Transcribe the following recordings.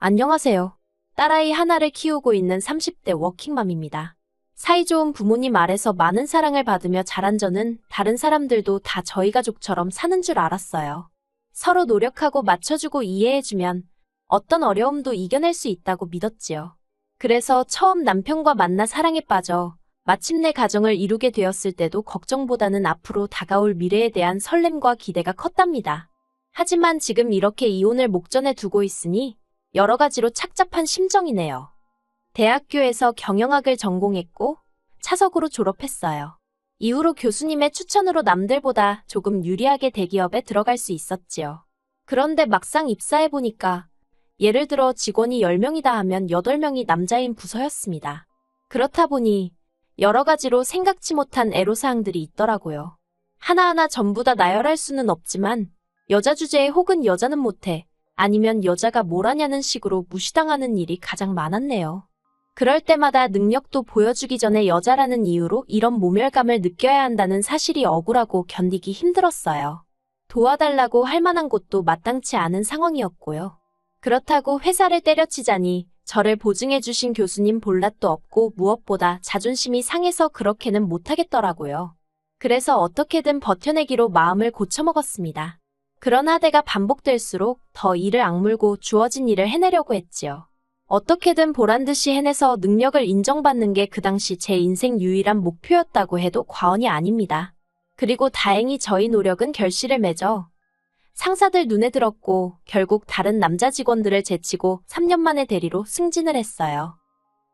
안녕하세요. 딸아이 하나를 키우고 있는 30대 워킹맘입니다. 사이좋은 부모님 아래서 많은 사랑을 받으며 자란 저는 다른 사람들도 다 저희 가족처럼 사는 줄 알았어요. 서로 노력하고 맞춰주고 이해해주면 어떤 어려움도 이겨낼 수 있다고 믿었지요. 그래서 처음 남편과 만나 사랑에 빠져 마침내 가정을 이루게 되었을 때도 걱정보다는 앞으로 다가올 미래에 대한 설렘과 기대가 컸답니다. 하지만 지금 이렇게 이혼을 목전에 두고 있으니 여러 가지로 착잡한 심정이네요. 대학교에서 경영학을 전공했고 차석으로 졸업했어요. 이후로 교수님의 추천으로 남들보다 조금 유리하게 대기업에 들어갈 수 있었지요. 그런데 막상 입사해보니까 예를 들어 직원이 10명이다 하면 8명이 남자인 부서였습니다. 그렇다 보니 여러 가지로 생각지 못한 애로사항들이 있더라고요. 하나하나 전부 다 나열할 수는 없지만 여자 주제에 혹은 여자는 못해 아니면 여자가 뭘 하냐는 식으로 무시당하는 일이 가장 많았네요. 그럴 때마다 능력도 보여주기 전에 여자라는 이유로 이런 모멸감을 느껴야 한다는 사실이 억울하고 견디기 힘들었어요. 도와달라고 할 만한 곳도 마땅치 않은 상황이었고요. 그렇다고 회사를 때려치자니 저를 보증해주신 교수님 볼낯도 없고 무엇보다 자존심이 상해서 그렇게는 못하겠더라고요. 그래서 어떻게든 버텨내기로 마음을 고쳐먹었습니다. 그런 하대가 반복될수록 더 이를 악물고 주어진 일을 해내려고 했지요. 어떻게든 보란듯이 해내서 능력을 인정받는 게 그 당시 제 인생 유일한 목표였다고 해도 과언이 아닙니다. 그리고 다행히 저희 노력은 결실을 맺어 상사들 눈에 들었고 결국 다른 남자 직원들을 제치고 3년 만에 대리로 승진을 했어요.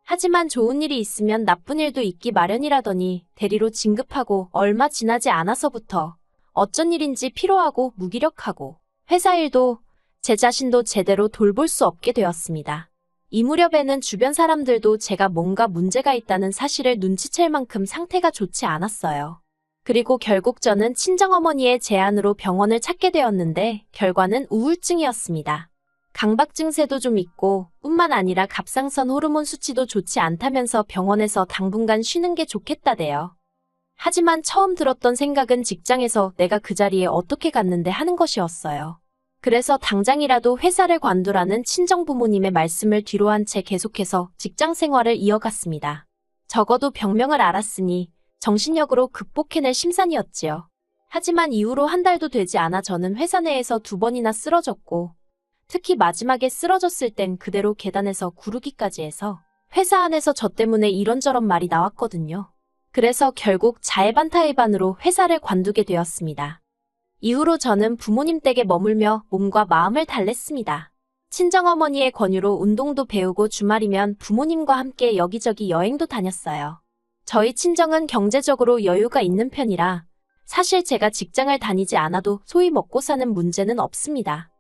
하지만 좋은 일이 있으면 나쁜 일도 있기 마련이라더니 대리로 진급하고 얼마 지나지 않아서부터 어쩐 일인지 피로하고 무기력하고 회사 일도 제 자신도 제대로 돌볼 수 없게 되었습니다. 이 무렵에는 주변 사람들도 제가 뭔가 문제가 있다는 사실을 눈치챌 만큼 상태가 좋지 않았어요. 그리고 결국 저는 친정어머니의 제안으로 병원을 찾게 되었는데 결과는 우울증이었습니다. 강박 증세도 좀 있고 뿐만 아니라 갑상선 호르몬 수치도 좋지 않다면서 병원에서 당분간 쉬는 게 좋겠다대요. 하지만 처음 들었던 생각은 직장에서 내가 그 자리에 어떻게 갔는데 하는 것이었어요. 그래서 당장이라도 회사를 관두라는 친정부모님의 말씀을 뒤로한 채 계속해서 직장 생활을 이어갔습니다. 적어도 병명을 알았으니 정신력으로 극복해낼 심산이었지요. 하지만 이후로 한 달도 되지 않아 저는 회사 내에서 2번이나 쓰러졌고 특히 마지막에 쓰러졌을 땐 그대로 계단에서 구르기까지 해서 회사 안에서 저 때문에 이런저런 말이 나왔거든요. 그래서 결국 자해반타해반으로 회사를 관두게 되었습니다. 이후로 저는 부모님 댁에 머물며 몸과 마음을 달랬습니다. 친정어머니의 권유로 운동도 배우고 주말이면 부모님과 함께 여기저기 여행도 다녔어요. 저희 친정은 경제적으로 여유가 있는 편이라 사실 제가 직장을 다니지 않아도 소위 먹고 사는 문제는 없습니다.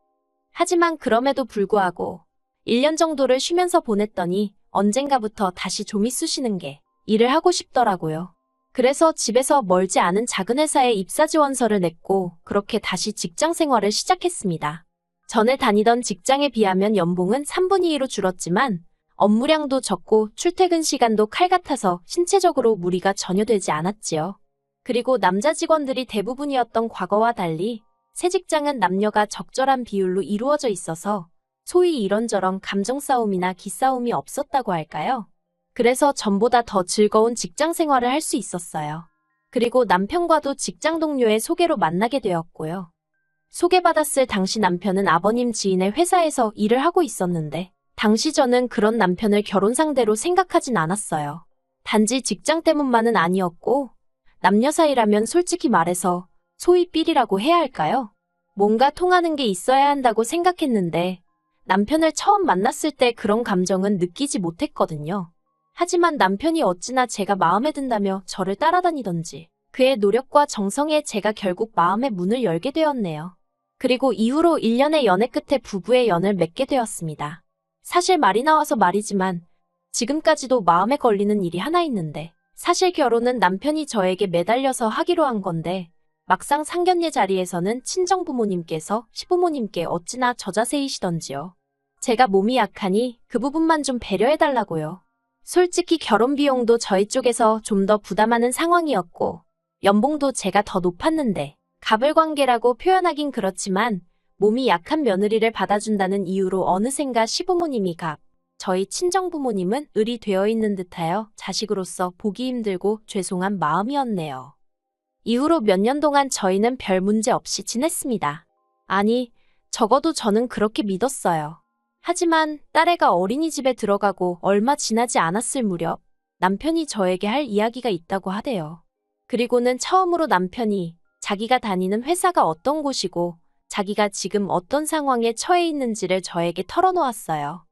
하지만 그럼에도 불구하고 1년 정도를 쉬면서 보냈더니 언젠가부터 다시 좀이 쑤시는 게 일을 하고 싶더라고요. 그래서 집에서 멀지 않은 작은 회사에 입사 지원서를 냈고 그렇게 다시 직장 생활을 시작했습니다. 전에 다니던 직장에 비하면 연봉은 3분의 2로 줄었지만 업무량도 적고 출퇴근 시간도 칼 같아서 신체적으로 무리가 전혀 되지 않았지요. 그리고 남자 직원들이 대부분이었던 과거와 달리 새 직장은 남녀가 적절한 비율로 이루어져 있어서 소위 이런저런 감정 싸움이나 기싸움이 없었다고 할까요? 그래서 전보다 더 즐거운 직장 생활을 할 수 있었어요. 그리고 남편과도 직장 동료의 소개로 만나게 되었고요. 소개받았을 당시 남편은 아버님 지인의 회사에서 일을 하고 있었는데 당시 저는 그런 남편을 결혼 상대로 생각하진 않았어요. 단지 직장 때문만은 아니었고 남녀 사이라면 솔직히 말해서 소위 삘이라고 해야 할까요? 뭔가 통하는 게 있어야 한다고 생각했는데 남편을 처음 만났을 때 그런 감정은 느끼지 못했거든요. 하지만 남편이 어찌나 제가 마음에 든다며 저를 따라다니던지 그의 노력과 정성에 제가 결국 마음의 문을 열게 되었네요. 그리고 이후로 1년의 연애 끝에 부부의 연을 맺게 되었습니다. 사실 말이 나와서 말이지만 지금까지도 마음에 걸리는 일이 하나 있는데 사실 결혼은 남편이 저에게 매달려서 하기로 한 건데 막상 상견례 자리에서는 친정부모님께서 시부모님께 어찌나 저자세이시던지요. 제가 몸이 약하니 그 부분만 좀 배려해달라고요. 솔직히 결혼 비용도 저희 쪽에서 좀 더 부담하는 상황이었고 연봉도 제가 더 높았는데 갑을관계라고 표현하긴 그렇지만 몸이 약한 며느리를 받아준다는 이유로 어느샌가 시부모님이 저희 친정부모님은 을이 되어 있는 듯하여 자식으로서 보기 힘들고 죄송한 마음이었네요. 이후로 몇 년 동안 저희는 별 문제 없이 지냈습니다. 아니, 적어도 저는 그렇게 믿었어요. 하지만 딸애가 어린이집에 들어가고 얼마 지나지 않았을 무렵 남편이 저에게 할 이야기가 있다고 하대요. 그리고는 처음으로 남편이 자기가 다니는 회사가 어떤 곳이고 자기가 지금 어떤 상황에 처해 있는지를 저에게 털어놓았어요.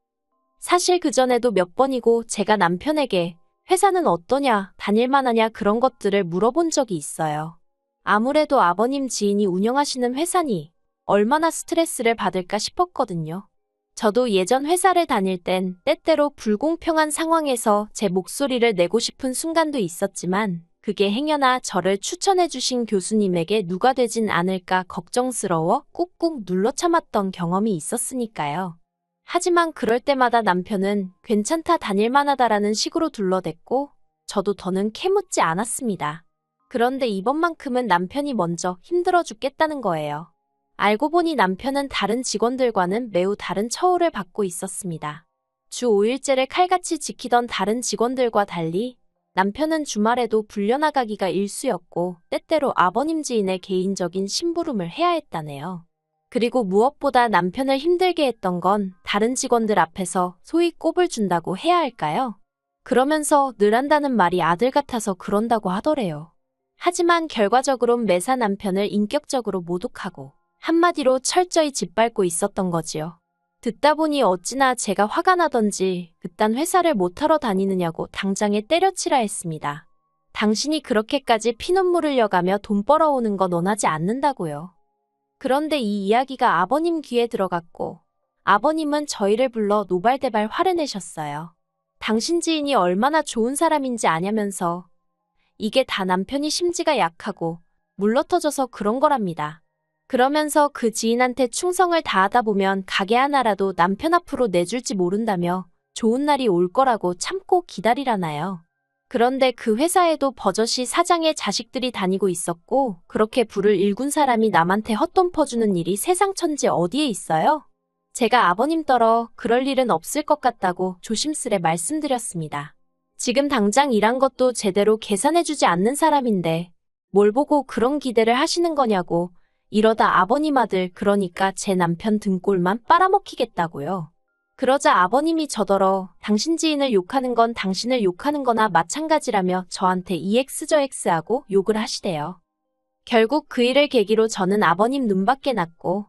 사실 그전에도 몇 번이고 제가 남편에게 회사는 어떠냐, 다닐만하냐 그런 것들을 물어본 적이 있어요. 아무래도 아버님 지인이 운영하시는 회사니 얼마나 스트레스를 받을까 싶었거든요. 저도 예전 회사를 다닐 땐 때때로 불공평한 상황에서 제 목소리를 내고 싶은 순간도 있었지만 그게 행여나 저를 추천해주신 교수님에게 누가 되진 않을까 걱정스러워 꾹꾹 눌러 참았던 경험이 있었으니까요. 하지만 그럴 때마다 남편은 괜찮다 다닐만하다라는 식으로 둘러댔고 저도 더는 캐묻지 않았습니다. 그런데 이번만큼은 남편이 먼저 힘들어 죽겠다는 거예요. 알고 보니 남편은 다른 직원들과는 매우 다른 처우를 받고 있었습니다. 주 5일제를 칼같이 지키던 다른 직원들과 달리 남편은 주말에도 불려나가기가 일쑤였고 때때로 아버님 지인의 개인적인 심부름을 해야 했다네요. 그리고 무엇보다 남편을 힘들게 했던 건 다른 직원들 앞에서 소위 꼽을 준다고 해야 할까요? 그러면서 늘 한다는 말이 아들 같아서 그런다고 하더래요. 하지만 결과적으론 매사 남편을 인격적으로 모독하고 한마디로 철저히 짓밟고 있었던 거지요. 듣다 보니 어찌나 제가 화가 나던지 그딴 회사를 못하러 다니느냐고 당장에 때려치라 했습니다. 당신이 그렇게까지 피눈물 흘려가며 돈 벌어오는 건 원하지 않는다고요. 그런데 이 이야기가 아버님 귀에 들어갔고 아버님은 저희를 불러 노발대발 화를 내셨어요. 당신 지인이 얼마나 좋은 사람인지 아냐면서 이게 다 남편이 심지가 약하고 물러터져서 그런 거랍니다. 그러면서 그 지인한테 충성을 다하다 보면 가게 하나라도 남편 앞으로 내줄지 모른다며 좋은 날이 올 거라고 참고 기다리라나요. 그런데 그 회사에도 버젓이 사장의 자식들이 다니고 있었고 그렇게 부를 일군 사람이 남한테 헛돈 퍼주는 일이 세상 천지 어디에 있어요? 제가 아버님 떨어 그럴 일은 없을 것 같다고 조심스레 말씀드렸습니다. 지금 당장 일한 것도 제대로 계산해주지 않는 사람인데 뭘 보고 그런 기대를 하시는 거냐고 이러다 아버님 아들 그러니까 제 남편 등골만 빨아먹히겠다고요. 그러자 아버님이 저더러 당신 지인을 욕하는 건 당신을 욕하는 거나 마찬가지라며 저한테 EX 하고 욕을 하시대요. 결국 그 일을 계기로 저는 아버님 눈밖에 났고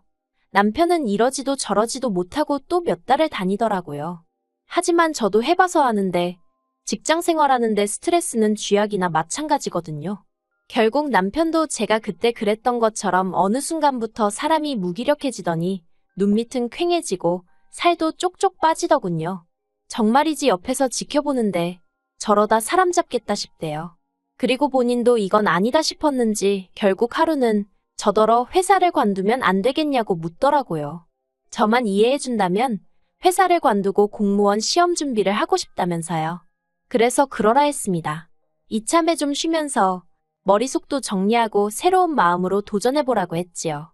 남편은 이러지도 저러지도 못하고 또 몇 달을 다니더라고요. 하지만 저도 해봐서 아는데 직장 생활하는데 스트레스는 쥐약이나 마찬가지거든요. 결국 남편도 제가 그때 그랬던 것처럼 어느 순간부터 사람이 무기력해지더니 눈밑은 퀭해지고 살도 쪽쪽 빠지더군요. 정말이지 옆에서 지켜보는데 저러다 사람 잡겠다 싶대요. 그리고 본인도 이건 아니다 싶었는지 결국 하루는 저더러 회사를 관두면 안 되겠냐고 묻더라고요. 저만 이해해준다면 회사를 관두고 공무원 시험 준비를 하고 싶다면서요. 그래서 그러라 했습니다. 이참에 좀 쉬면서 머릿속도 정리하고 새로운 마음으로 도전해보라고 했지요.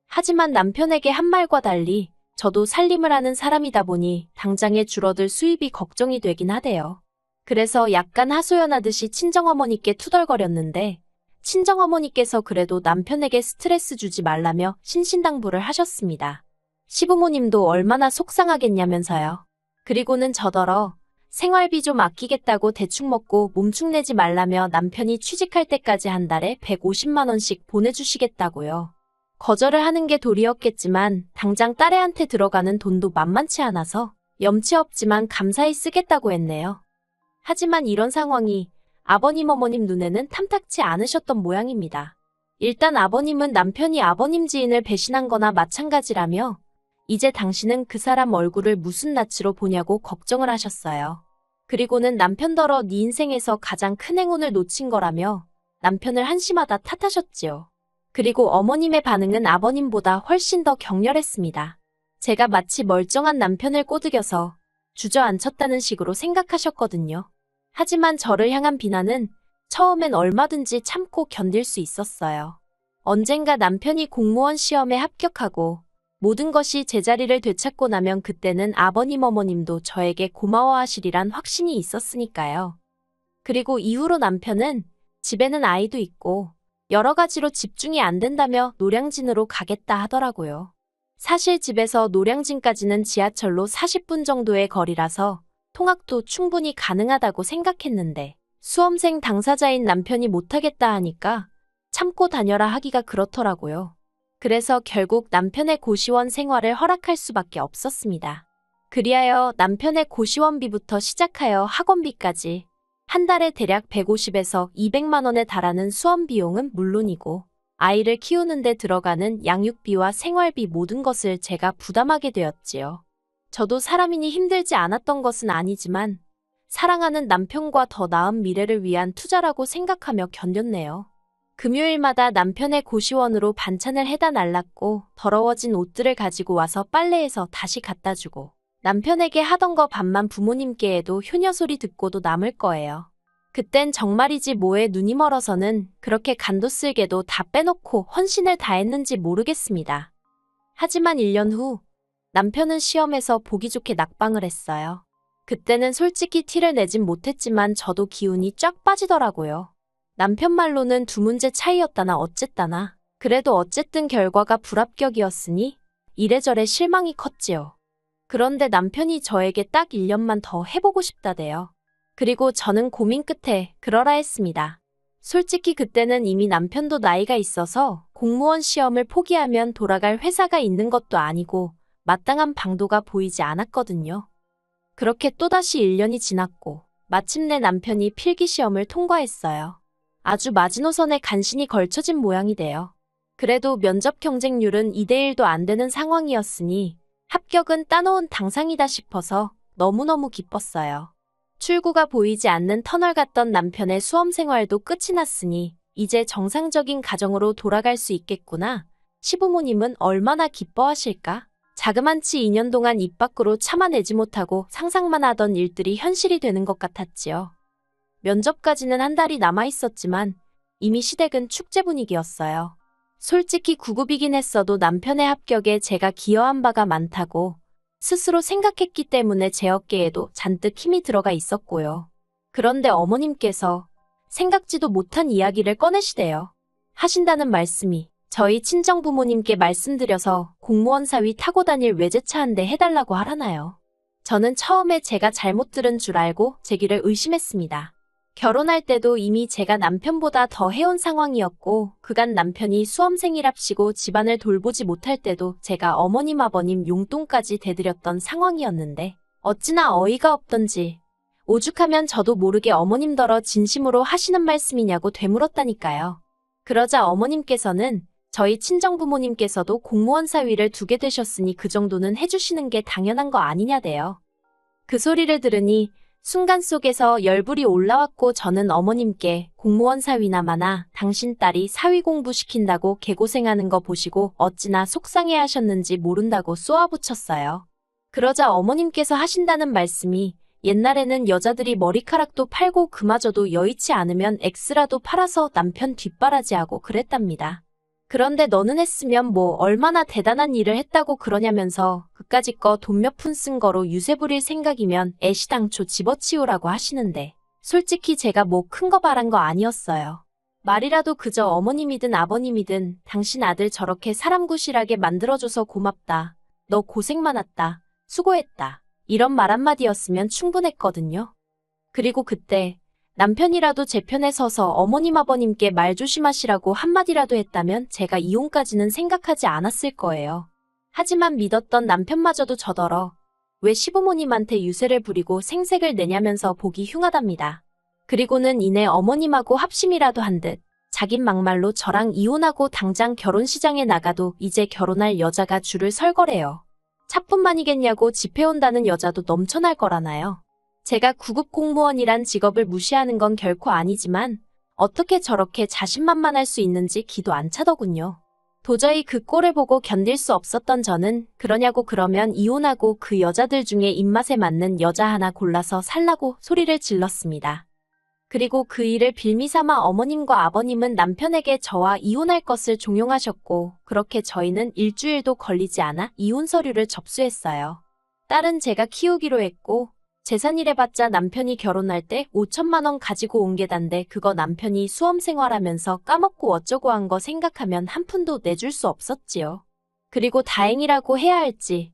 하지만 남편에게 한 말과 달리 저도 살림을 하는 사람이다 보니 당장에 줄어들 수입이 걱정이 되긴 하대요. 그래서 약간 하소연하듯이 친정어머니께 투덜거렸는데 친정어머니께서 그래도 남편에게 스트레스 주지 말라며 신신당부를 하셨습니다. 시부모님도 얼마나 속상하겠냐면서요. 그리고는 저더러 생활비 좀 아끼겠다고 대충 먹고 몸축내지 말라며 남편이 취직할 때까지 한 달에 150만 원씩 보내주시겠다고요. 거절을 하는 게 도리였겠지만 당장 딸애한테 들어가는 돈도 만만치 않아서 염치 없지만 감사히 쓰겠다고 했네요. 하지만 이런 상황이 아버님 어머님 눈에는 탐탁치 않으셨던 모양입니다. 일단 아버님은 남편이 아버님 지인을 배신한 거나 마찬가지라며 이제 당신은 그 사람 얼굴을 무슨 낯으로 보냐고 걱정을 하셨어요. 그리고는 남편더러 네 인생에서 가장 큰 행운을 놓친 거라며 남편을 한심하다 탓하셨지요. 그리고 어머님의 반응은 아버님보다 훨씬 더 격렬했습니다. 제가 마치 멀쩡한 남편을 꼬드겨서 주저앉혔다는 식으로 생각하셨거든요. 하지만 저를 향한 비난은 처음엔 얼마든지 참고 견딜 수 있었어요. 언젠가 남편이 공무원 시험에 합격하고 모든 것이 제자리를 되찾고 나면 그때는 아버님 어머님도 저에게 고마워하시리란 확신이 있었으니까요. 그리고 이후로 남편은 집에는 아이도 있고 여러 가지로 집중이 안 된다며 노량진으로 가겠다 하더라고요. 사실 집에서 노량진까지는 지하철로 40분 정도의 거리라서 통학도 충분히 가능하다고 생각했는데 수험생 당사자인 남편이 못하겠다 하니까 참고 다녀라 하기가 그렇더라고요. 그래서 결국 남편의 고시원 생활을 허락할 수밖에 없었습니다. 그리하여 남편의 고시원비부터 시작하여 학원비까지 한 달에 대략 150에서 200만 원에 달하는 수험 비용은 물론이고 아이를 키우는 데 들어가는 양육비와 생활비 모든 것을 제가 부담하게 되었지요. 저도 사람이니 힘들지 않았던 것은 아니지만 사랑하는 남편과 더 나은 미래를 위한 투자라고 생각하며 견뎠네요. 금요일마다 남편의 고시원으로 반찬을 해다 날랐고 더러워진 옷들을 가지고 와서 빨래해서 다시 갖다 주고 남편에게 하던 거 반만 부모님께 해도 효녀 소리 듣고도 남을 거예요. 그땐 정말이지 뭐에 눈이 멀어서는 그렇게 간도 쓸게도 다 빼놓고 헌신을 다했는지 모르겠습니다. 하지만 1년 후 남편은 시험에서 보기 좋게 낙방을 했어요. 그때는 솔직히 티를 내진 못했지만 저도 기운이 쫙 빠지더라고요. 남편 말로는 2문제 차이였다나 어쨌다나 그래도 어쨌든 결과가 불합격이었으니 이래저래 실망이 컸지요. 그런데 남편이 저에게 딱 1년만 더 해보고 싶다대요. 그리고 저는 고민 끝에 그러라 했습니다. 솔직히 그때는 이미 남편도 나이가 있어서 공무원 시험을 포기하면 돌아갈 회사가 있는 것도 아니고 마땅한 방도가 보이지 않았거든요. 그렇게 또다시 1년이 지났고 마침내 남편이 필기시험을 통과했어요. 아주 마지노선에 간신히 걸쳐진 모양이 돼요. 그래도 면접 경쟁률은 2대1도 안 되는 상황이었으니 합격은 따놓은 당상이다 싶어서 너무너무 기뻤어요. 출구가 보이지 않는 터널 같던 남편의 수험생활도 끝이 났으니 이제 정상적인 가정으로 돌아갈 수 있겠구나. 시부모님은 얼마나 기뻐하실까? 자그만치 2년 동안 입 밖으로 참아내지 못하고 상상만 하던 일들이 현실이 되는 것 같았지요. 면접까지는 한 달이 남아 있었지만 이미 시댁은 축제 분위기였어요. 솔직히 구급이긴 했어도 남편의 합격에 제가 기여한 바가 많다고 스스로 생각했기 때문에 제 어깨에도 잔뜩 힘이 들어가 있었고요. 그런데 어머님께서 생각지도 못한 이야기를 꺼내시대요. 하신다는 말씀이 저희 친정부모님께 말씀드려서 공무원 사위 타고 다닐 외제차 한 대 해달라고 하라나요. 저는 처음에 제가 잘못 들은 줄 알고 제 귀를 의심했습니다. 결혼할 때도 이미 제가 남편보다 더 해온 상황이었고 그간 남편이 수험생이랍시고 집안을 돌보지 못할 때도 제가 어머님 아버님 용돈까지 대드렸던 상황이었는데 어찌나 어이가 없던지 오죽하면 저도 모르게 어머님더러 진심으로 하시는 말씀이냐고 되물었다니까요. 그러자 어머님께서는 저희 친정부모님께서도 공무원 사위를 두게 되셨으니 그 정도는 해주시는 게 당연한 거 아니냐대요. 그 소리를 들으니 순간 속에서 열불이 올라왔고 저는 어머님께 공무원 사위나마나 당신 딸이 사위 공부시킨다고 개고생하는 거 보시고 어찌나 속상해하셨는지 모른다고 쏘아붙였어요. 그러자 어머님께서 하신다는 말씀이 옛날에는 여자들이 머리카락도 팔고 그마저도 여의치 않으면 X라도 팔아서 남편 뒷바라지하고 그랬답니다. 그런데 너는 했으면 뭐 얼마나 대단한 일을 했다고 그러냐면서 그까짓 거 돈 몇 푼 쓴 거로 유세 부릴 생각이면 애시당초 집어치우라고 하시는데 솔직히 제가 뭐 큰 거 바란 거 아니었어요. 말이라도 그저 어머님이든 아버님이든 당신 아들 저렇게 사람 구실하게 만들어줘서 고맙다. 너 고생 많았다. 수고했다. 이런 말 한마디였으면 충분했거든요. 그리고 그때 남편이라도 제 편에 서서 어머님 아버님께 말 조심하시라고 한마디라도 했다면 제가 이혼까지는 생각하지 않았을 거예요. 하지만 믿었던 남편마저도 저더러 왜 시부모님한테 유세를 부리고 생색을 내냐면서 보기 흉하답니다. 그리고는 이내 어머님하고 합심이라도 한 듯 자긴 막말로 저랑 이혼하고 당장 결혼시장에 나가도 이제 결혼할 여자가 줄을 설 거래요. 차뿐만이겠냐고 집해온다는 여자도 넘쳐날 거라나요. 제가 구급 공무원이란 직업을 무시하는 건 결코 아니지만 어떻게 저렇게 자신만만할 수 있는지 기도 안 차더군요. 도저히 그 꼴을 보고 견딜 수 없었던 저는 그러냐고 그러면 이혼하고 그 여자들 중에 입맛에 맞는 여자 하나 골라서 살라고 소리를 질렀습니다. 그리고 그 일을 빌미삼아 어머님과 아버님은 남편에게 저와 이혼할 것을 종용하셨고, 그렇게 저희는 일주일도 걸리지 않아 이혼 서류를 접수했어요. 딸은 제가 키우기로 했고, 재산이래봤자 남편이 결혼할 때 5천만 원 가지고 온 게 단데 그거 남편이 수험 생활하면서 까먹고 어쩌고 한 거 생각하면 한 푼도 내줄 수 없었지요. 그리고 다행이라고 해야 할지,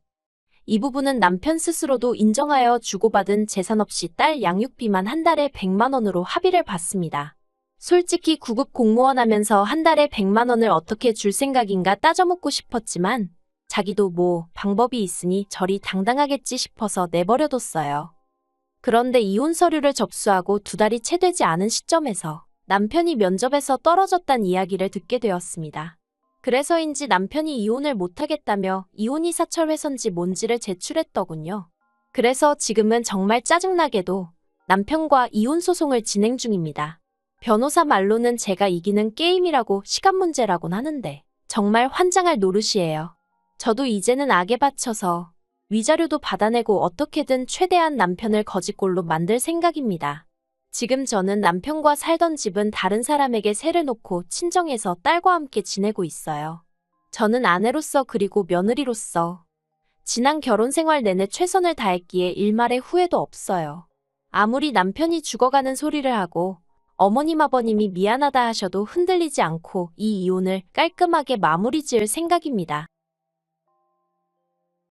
이 부분은 남편 스스로도 인정하여 주고받은 재산 없이 딸 양육비만 한 달에 100만 원으로 합의를 봤습니다. 솔직히 구급 공무원 하면서 한 달에 100만 원을 어떻게 줄 생각인가 따져묻고 싶었지만 자기도 뭐 방법이 있으니 저리 당당하겠지 싶어서 내버려뒀어요. 그런데 이혼 서류를 접수하고 2달이 채 되지 않은 시점에서 남편이 면접에서 떨어졌단 이야기를 듣게 되었습니다. 그래서인지 남편이 이혼을 못하겠다며 이혼이사철회선지 뭔지를 제출했더군요. 그래서 지금은 정말 짜증나게도 남편과 이혼 소송을 진행 중입니다. 변호사 말로는 제가 이기는 게임이라고 시간 문제라곤 하는데 정말 환장할 노릇이에요. 저도 이제는 악에 받쳐서 위자료도 받아내고 어떻게든 최대한 남편을 거지꼴로 만들 생각입니다. 지금 저는 남편과 살던 집은 다른 사람에게 세를 놓고 친정에서 딸과 함께 지내고 있어요. 저는 아내로서 그리고 며느리로서 지난 결혼 생활 내내 최선을 다했기에 일말의 후회도 없어요. 아무리 남편이 죽어가는 소리를 하고 어머님 아버님이 미안하다 하셔도 흔들리지 않고 이 이혼을 깔끔하게 마무리 지을 생각입니다.